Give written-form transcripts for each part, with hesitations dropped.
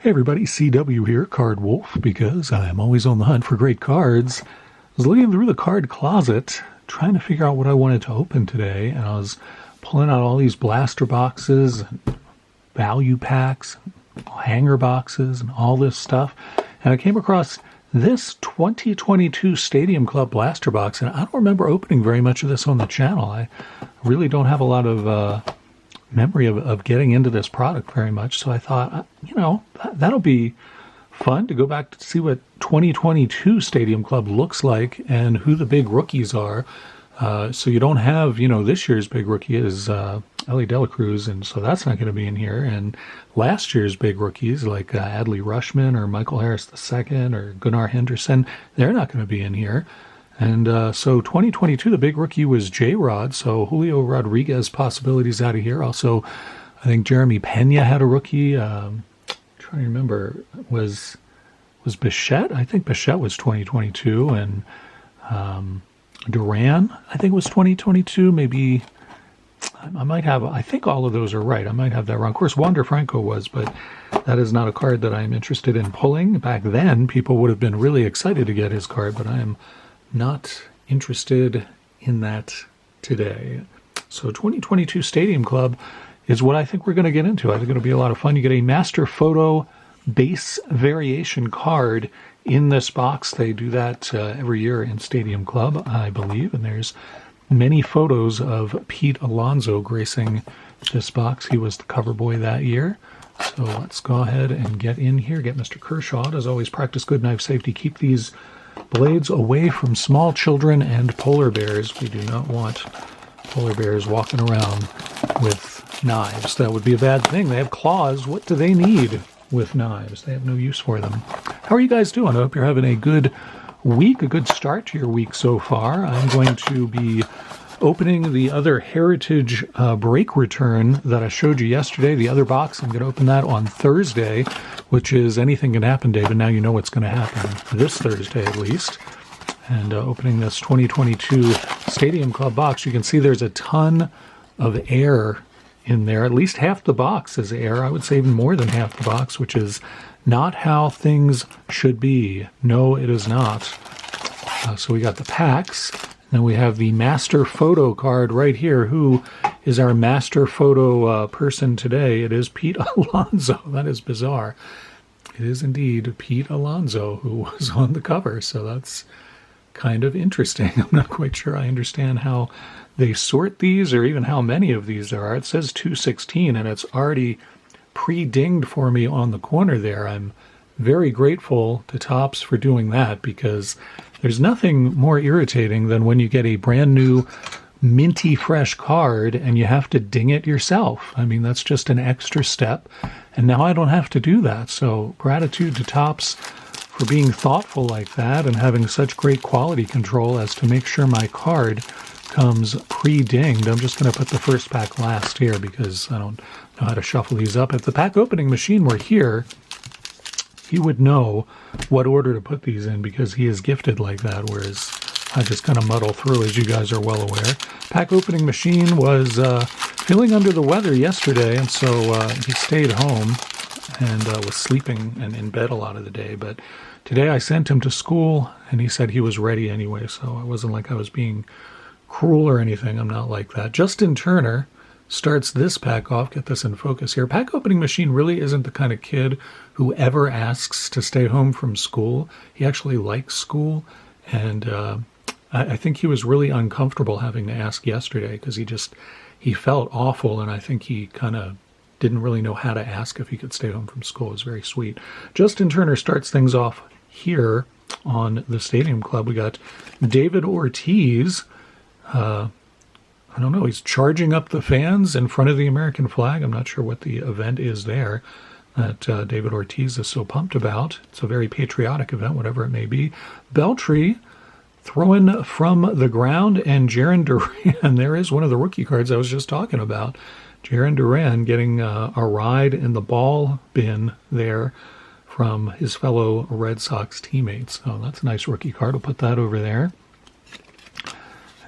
Hey everybody, CW here, Card Wolf, because I'm always on the hunt for great cards. I was looking through the card closet, trying to figure out what I wanted to open today, and I was pulling out all these blaster boxes, and value packs, hanger boxes, and all this stuff, and I came across this 2022 Stadium Club blaster box, and I don't remember opening very much of this on the channel. I really don't have a lot of memory of getting into this product very much, so I thought, that'll be fun to go back to see what 2022 Stadium Club looks like and who the big rookies are. So you don't have, this year's big rookie is Ellie De La Cruz, and so that's not going to be in here. And last year's big rookies like Adley Rutschman or Michael Harris II or Gunnar Henderson, they're not going to be in here. And so 2022, the big rookie was J-Rod, so Julio Rodriguez possibilities out of here. Also, I think Jeremy Pena had a rookie. I'm trying to remember, was Bichette? I think Bichette was 2022, and Duran, I think, was 2022. Maybe I might have, I think all of those are right. I might have that wrong. Of course, Wander Franco was, but that is not a card that I'm interested in pulling. Back then, people would have been really excited to get his card, but I am not interested in that today. So 2022 Stadium Club is what I think we're going to get into. I think it'll be a lot of fun. You get a Master Photo base variation card in this box. They do that every year in Stadium Club, I believe, and there's many photos of Pete Alonso gracing this box. He was the cover boy that year. So let's go ahead and get in here, get Mr. Kershaw. As always, practice good knife safety. Keep these blades away from small children and polar bears. We do not want polar bears walking around with knives. That would be a bad thing. They have claws. What do they need with knives? They have no use for them. How are you guys doing? I hope you're having a good week, a good start to your week so far. I'm going to be opening the other Heritage break return that I showed you yesterday. The other box, I'm going to open that on Thursday, which is Anything Can Happen Day, but now you know what's going to happen this Thursday at least. And opening this 2022 Stadium Club box, you can see there's a ton of air in there. At least half the box is air. I would say even more than half the box, which is not how things should be. No, it is not. So we got the packs. Then we have the Master Photo card right here. Who is our Master Photo person today? It is Pete Alonso. That is bizarre. It is indeed Pete Alonso who was on the cover, so that's kind of interesting. I'm not quite sure I understand how they sort these or even how many of these there are. It says 216, and it's already pre-dinged for me on the corner there. I'm very grateful to Topps for doing that, because there's nothing more irritating than when you get a brand new minty fresh card and you have to ding it yourself. I mean, that's just an extra step, and now I don't have to do that. So gratitude to Topps for being thoughtful like that and having such great quality control as to make sure my card comes pre-dinged. I'm just going to put the first pack last here because I don't know how to shuffle these up. If the pack opening machine were here, he would know what order to put these in because he is gifted like that, whereas I just kind of muddle through, as you guys are well aware. Pack opening machine was feeling under the weather yesterday, and so he stayed home and was sleeping and in bed a lot of the day. But today I sent him to school, and he said he was ready anyway, so it wasn't like I was being cruel or anything. I'm not like that. Justin Turner starts this pack off. Get this in focus here. Pack opening machine really isn't the kind of kid who ever asks to stay home from school. He actually likes school, and I think he was really uncomfortable having to ask yesterday because he felt awful, and I think he kind of didn't really know how to ask if he could stay home from school. It was very sweet. Justin Turner starts things off here on the Stadium Club. We got David Ortiz. I don't know, he's charging up the fans in front of the American flag. I'm not sure what the event is there that David Ortiz is so pumped about. It's a very patriotic event, whatever it may be. Beltry throwing from the ground, and Jarren Duran. There is one of the rookie cards I was just talking about. Jarren Duran getting a ride in the ball bin there from his fellow Red Sox teammates. So that's a nice rookie card. We'll put that over there.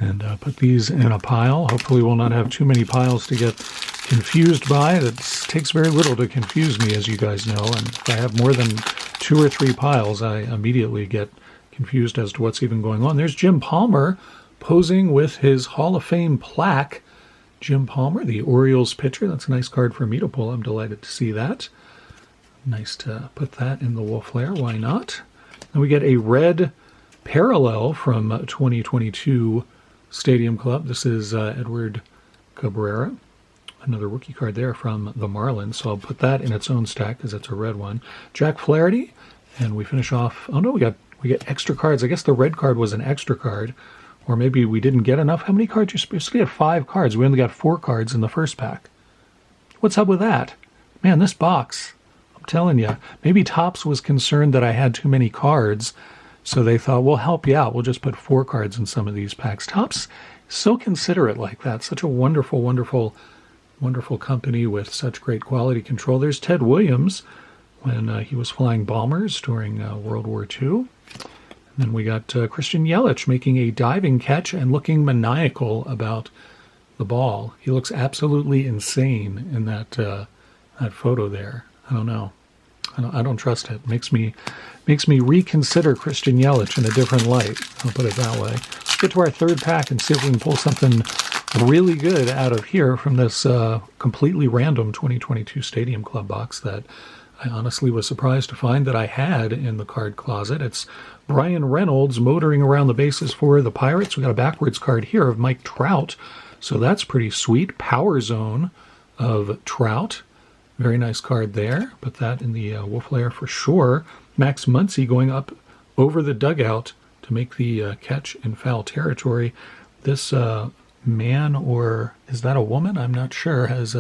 And put these in a pile. Hopefully we'll not have too many piles to get confused by. It takes very little to confuse me, as you guys know. And if I have more than 2 or 3 piles, I immediately get confused as to what's even going on. There's Jim Palmer posing with his Hall of Fame plaque. Jim Palmer, the Orioles pitcher. That's a nice card for me to pull. I'm delighted to see that. Nice to put that in the Wolf Lair. Why not? And we get a red parallel from 2022 Stadium Club. This is Edward Cabrera. Another rookie card there from the Marlins. So I'll put that in its own stack because it's a red one. Jack Flaherty. And we finish off. Oh no, we get extra cards. I guess the red card was an extra card. Or maybe we didn't get enough. How many cards? You're supposed to get 5 cards. We only got 4 cards in the first pack. What's up with that? Man, this box, I'm telling you, maybe Topps was concerned that I had too many cards, so they thought, we'll help you out. We'll just put 4 cards in some of these packs. Topps, so considerate like that. Such a wonderful, wonderful, wonderful company with such great quality control. There's Ted Williams when he was flying bombers during World War II. And then we got Christian Yelich making a diving catch and looking maniacal about the ball. He looks absolutely insane in that photo there. I don't know. I don't trust it. Makes me reconsider Christian Yelich in a different light. I'll put it that way. Let's get to our third pack and see if we can pull something really good out of here from this completely random 2022 Stadium Club box that I honestly was surprised to find that I had in the card closet. It's Brian Reynolds motoring around the bases for the Pirates. We got a backwards card here of Mike Trout, so that's pretty sweet. Power Zone of Trout. Very nice card there. Put that in the Wolf Lair for sure. Max Muncy going up over the dugout to make the catch in foul territory. This man, or is that a woman? I'm not sure, has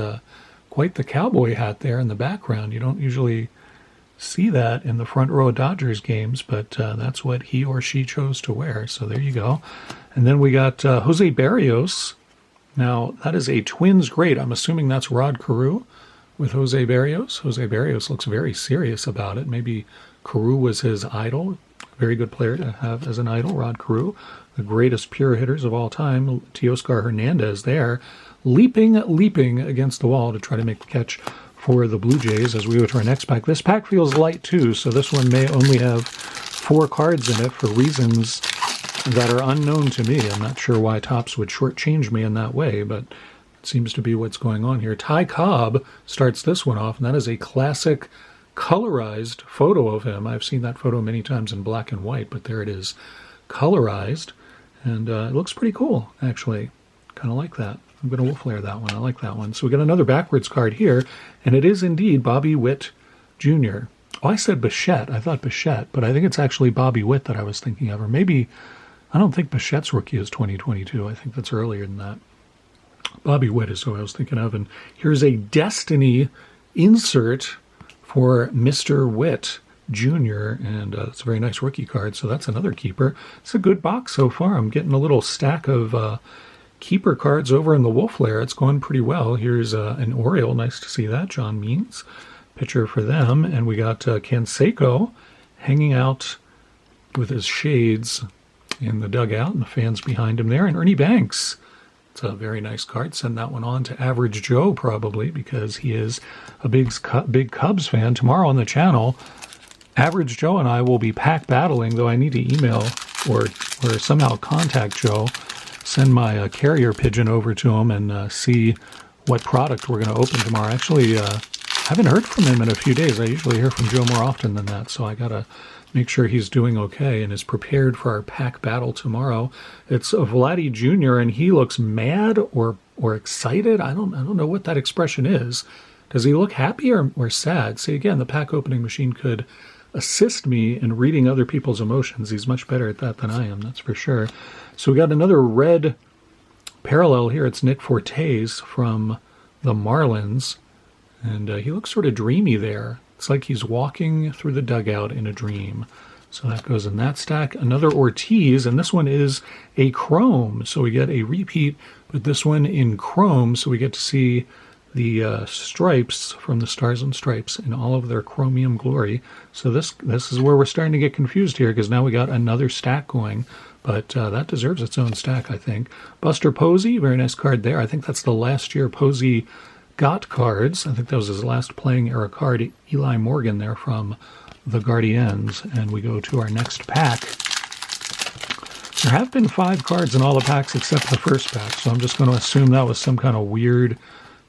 quite the cowboy hat there in the background. You don't usually see that in the front row of Dodgers games, but that's what he or she chose to wear. So there you go. And then we got Jose Barrios. Now, that is a Twins great. I'm assuming that's Rod Carew with Jose Barrios. Jose Barrios looks very serious about it. Maybe Carew was his idol. Very good player to have as an idol, Rod Carew. The greatest pure hitters of all time, Teoscar Hernandez there, leaping against the wall to try to make the catch for the Blue Jays as we go to our next pack. This pack feels light too, so this one may only have 4 cards in it for reasons that are unknown to me. I'm not sure why Topps would shortchange me in that way, but it seems to be what's going on here. Ty Cobb starts this one off, and that is a classic colorized photo of him. I've seen that photo many times in black and white, but there it is, colorized, and it looks pretty cool, actually. Kind of like that. I'm going to Wolf Lair that one. I like that one. So we got another backwards card here, and it is indeed Bobby Witt Jr. Oh, I said Bichette. I thought Bichette, but I think it's actually Bobby Witt that I was thinking of. Or maybe, I don't think Bichette's rookie is 2022. I think that's earlier than that. Bobby Witt is who I was thinking of. And here's a Destiny insert for Mr. Witt Jr., and it's a very nice rookie card, so that's another keeper. It's a good box so far. I'm getting a little stack of keeper cards over in the Wolf Lair. It's going pretty well. Here's an Oriole. Nice to see that. John Means, pitcher for them. And we got Canseco hanging out with his shades in the dugout, and the fans behind him there. And Ernie Banks. It's a very nice card. Send that one on to Average Joe, probably, because he is a big Cubs fan. Tomorrow on the channel, Average Joe and I will be pack battling, though I need to email or somehow contact Joe, send my carrier pigeon over to him and see what product we're going to open tomorrow. Actually, haven't heard from him in a few days. I usually hear from Joe more often than that, so I got to make sure he's doing okay and is prepared for our pack battle tomorrow. It's Vladdy Jr., and he looks mad or excited. I don't know what that expression is. Does he look happy or sad? See, again, the pack opening machine could assist me in reading other people's emotions. He's much better at that than I am, that's for sure. So we got another red parallel here. It's Nick Fortes from the Marlins, and he looks sort of dreamy there. It's like he's walking through the dugout in a dream. So that goes in that stack. Another Ortiz, and this one is a chrome. So we get a repeat, but this one in chrome, so we get to see the stripes from the Stars and Stripes in all of their chromium glory. So this is where we're starting to get confused here, because now we got another stack going, but that deserves its own stack, I think. Buster Posey, very nice card there. I think that's the last year Posey Scott cards. I think that was his last playing era card, Eli Morgan there from the Guardians. And we go to our next pack. There have been 5 cards in all the packs except the first pack, so I'm just going to assume that was some kind of weird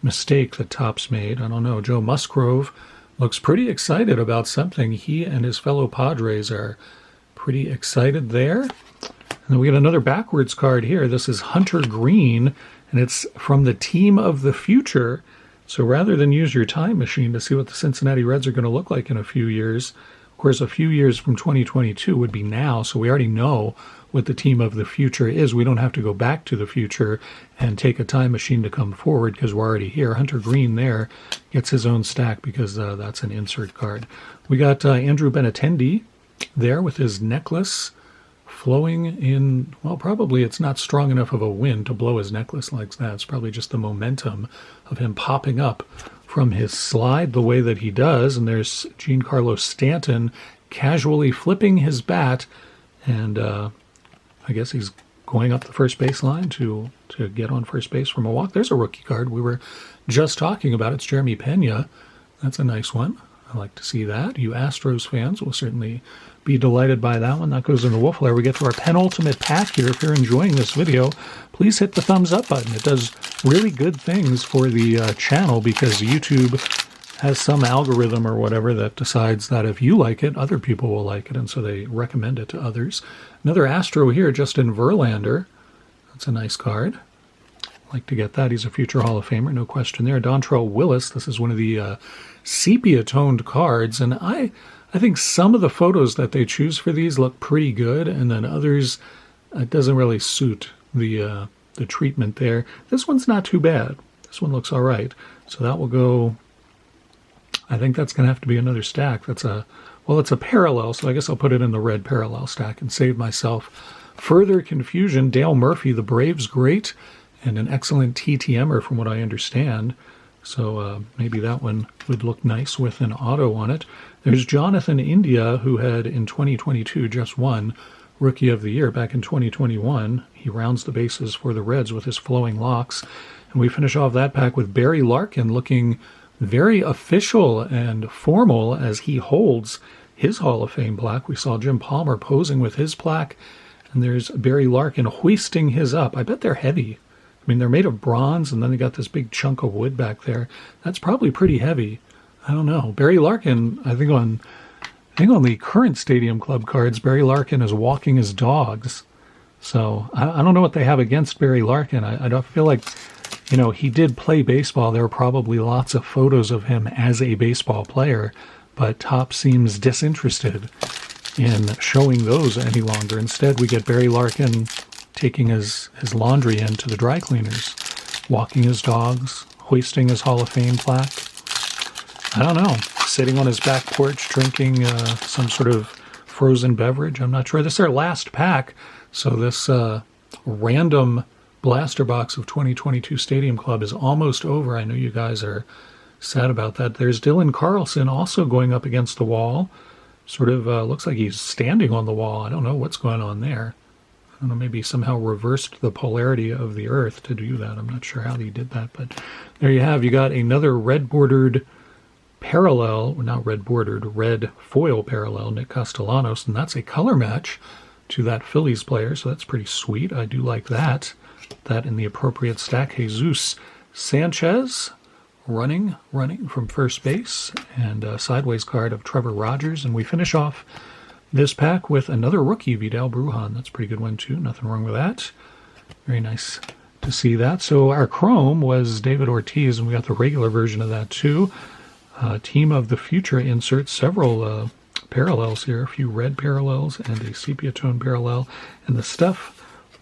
mistake that Topps made. I don't know. Joe Musgrove looks pretty excited about something. He and his fellow Padres are pretty excited there. And then we get another backwards card here. This is Hunter Green, and it's from the Team of the Future. So rather than use your time machine to see what the Cincinnati Reds are going to look like in a few years, of course, a few years from 2022 would be now, so we already know what the Team of the Future is. We don't have to go back to the future and take a time machine to come forward because we're already here. Hunter Green there gets his own stack because that's an insert card. We got Andrew Benintendi there with his necklace flowing in, well, probably it's not strong enough of a wind to blow his necklace like that. It's probably just the momentum of him popping up from his slide the way that he does. And there's Giancarlo Stanton casually flipping his bat, and I guess he's going up the first base line to get on first base from a walk. There's a rookie card we were just talking about. It's Jeremy Pena. That's a nice one. I like to see that. You Astros fans will certainly be delighted by that one. That goes in the Wolf Lair. We get to our penultimate pack here. If you're enjoying this video, please hit the thumbs up button. It does really good things for the channel because YouTube has some algorithm or whatever that decides that if you like it, other people will like it, and so they recommend it to others. Another Astro here, Justin Verlander. That's a nice card. Like to get that. He's a future Hall of Famer, no question there. Dontrell Willis. This is one of the sepia-toned cards, and I think some of the photos that they choose for these look pretty good, and then others, it doesn't really suit the treatment there. This one's not too bad. This one looks all right. So that will go. I think that's going to have to be another stack. It's a parallel, so I guess I'll put it in the red parallel stack and save myself further confusion. Dale Murphy, the Braves great, and an excellent TTMer from what I understand. So maybe that one would look nice with an auto on it. There's Jonathan India, who had in 2022 just won Rookie of the Year. Back in 2021, he rounds the bases for the Reds with his flowing locks. And we finish off that pack with Barry Larkin looking very official and formal as he holds his Hall of Fame plaque. We saw Jim Palmer posing with his plaque, and there's Barry Larkin hoisting his up. I bet they're heavy. I mean, they're made of bronze, and then they got this big chunk of wood back there. That's probably pretty heavy. I don't know. Barry Larkin, I think on the current Stadium Club cards, Barry Larkin is walking his dogs. So I don't know what they have against Barry Larkin. I don't feel like, he did play baseball. There were probably lots of photos of him as a baseball player, but Topps seems disinterested in showing those any longer. Instead, we get Barry Larkin taking his laundry in to the dry cleaners, walking his dogs, hoisting his Hall of Fame plaque. I don't know, sitting on his back porch drinking some sort of frozen beverage. I'm not sure. This is our last pack, so this random blaster box of 2022 Stadium Club is almost over. I know you guys are sad about that. There's Dylan Carlson also going up against the wall. Sort of looks like he's standing on the wall. I don't know what's going on there. I don't know, maybe somehow reversed the polarity of the Earth to do that. I'm not sure how he did that, but there you have. You got another red-bordered parallel, not red-bordered, red foil parallel, Nick Castellanos, and that's a color match to that Phillies player, so that's pretty sweet. I do like that. That in the appropriate stack. Jesus Sanchez running from first base, and a sideways card of Trevor Rogers, and we finish off this pack with another rookie, Vidal Brujan. That's a pretty good one, too. Nothing wrong with that. Very nice to see that. So our Chrome was David Ortiz, and we got the regular version of that, too. Team of the Future inserts several parallels here. A few red parallels and a sepia tone parallel. And the stuff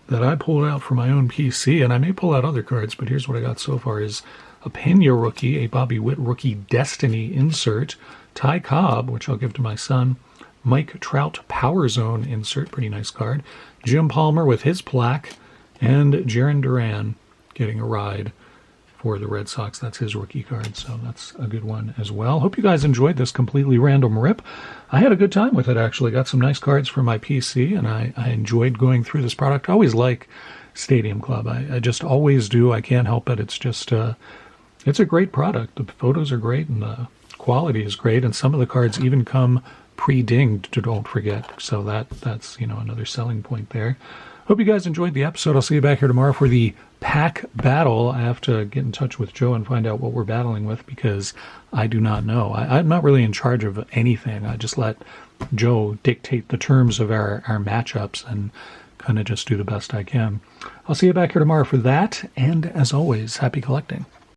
that I pulled out from my own PC, and I may pull out other cards, but here's what I got so far, is a Pena rookie, a Bobby Witt rookie Destiny insert, Ty Cobb, which I'll give to my son, Mike Trout Power Zone insert, pretty nice card, Jim Palmer with his plaque, and Jarren Duran getting a ride for the Red Sox. That's his rookie card, so that's a good one as well. Hope you guys enjoyed this completely random rip. I had a good time with it, actually. Got some nice cards for my PC, and I enjoyed going through this product. I always like Stadium Club. I just always do. I can't help it. It's just It's a great product. The photos are great and the quality is great, and some of the cards even come pre-dinged, don't forget. So that's another selling point there. Hope you guys enjoyed the episode. I'll see you back here tomorrow for the pack battle. I have to get in touch with Joe and find out what we're battling with because I do not know. I'm not really in charge of anything. I just let Joe dictate the terms of our matchups and kind of just do the best I can. I'll see you back here tomorrow for that, and as always, happy collecting.